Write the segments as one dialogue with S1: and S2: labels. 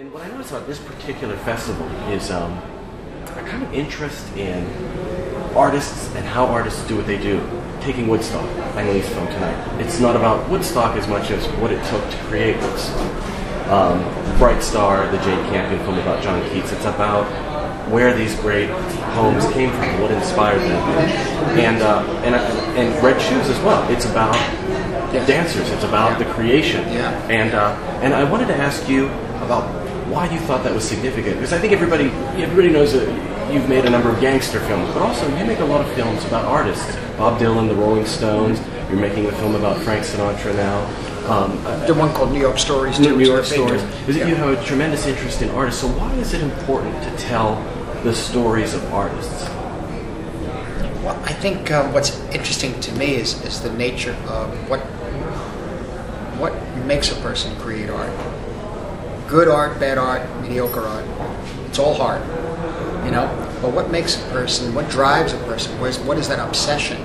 S1: And what I noticed about this particular festival is a kind of interest in artists and how artists do what they do. Taking Woodstock, Annalise film tonight. It's not about Woodstock as much as what it took to create Woodstock. Bright Star, the Jane Campion film about John Keats, it's about where these great poems came from, what inspired them. And Red Shoes as well. It's about dancers, it's about the creation. And I wanted to ask you about why you thought that was significant, because I think everybody knows that you've made a number of gangster films, but also you make a lot of films about artists. Bob Dylan, the Rolling Stones. You're making a film about Frank Sinatra now.
S2: The one called New York Stories. New
S1: York Stories. You have a tremendous interest in artists. So why is it important to tell the stories of artists?
S2: Well, I think what's interesting to me is the nature of what makes a person create art. Good art, bad art, mediocre art. It's all hard, you know. But what makes a person? What drives a person? What is that obsession?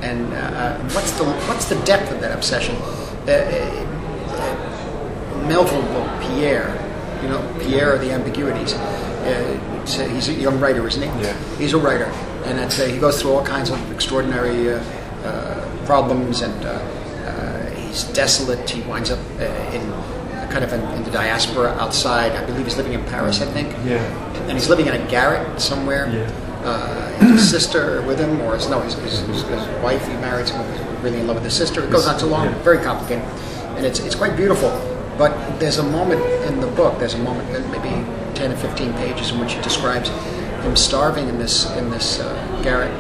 S2: And what's the depth of that obsession? Melville Pierre, you know, Pierre of the Ambiguities. He's a young writer, isn't he?
S1: Yeah.
S2: He's a writer, and he goes through all kinds of extraordinary problems, and he's desolate. He winds up in the diaspora outside. I believe he's living in Paris, I think.
S1: Yeah.
S2: And he's living in a garret somewhere.
S1: Yeah.
S2: His sister with him, or his wife. He married someone who's really in love with his sister. It goes on so long, very complicated, and it's quite beautiful. But there's a moment in the book. There's a moment, maybe 10 or 15 pages, in which he describes him starving in this garret,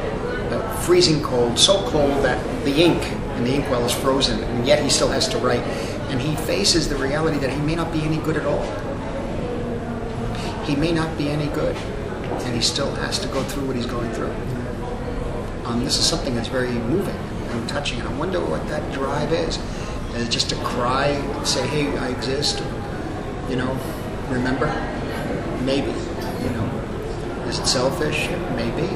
S2: freezing cold, so cold that the ink in the inkwell is frozen, and yet he still has to write. And he faces the reality that he may not be any good at all. He may not be any good, and he still has to go through what he's going through. This is something that's very moving and touching, and I wonder what that drive is. Is it just to cry and say, hey, I exist, you know, remember? Maybe, you know. Is it selfish? Maybe.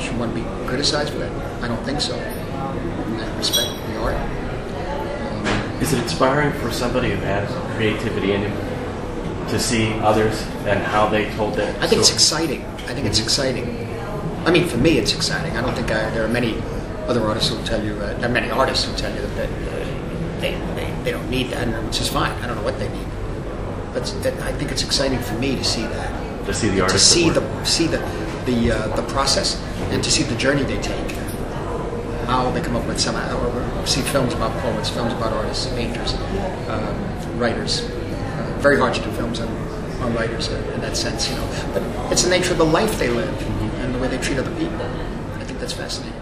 S2: Should one be criticized for that? I don't think so. I respect the art.
S1: Is it inspiring for somebody who has creativity in him to see others and how they told that
S2: I think it's exciting. I think it's exciting. I mean, for me, it's exciting. I don't think there are many other artists who will tell you, there are many artists who tell you that they don't need that, which is fine. I don't know what they need. But I think it's exciting for me to see that.
S1: To see the artists.
S2: To see the process, and to see the journey they take. How they come up with some, or see films about poets, films about artists, painters, writers. Very hard to do films on writers in that sense, you know. But it's the nature of the life they live and the way they treat other people. I think that's fascinating.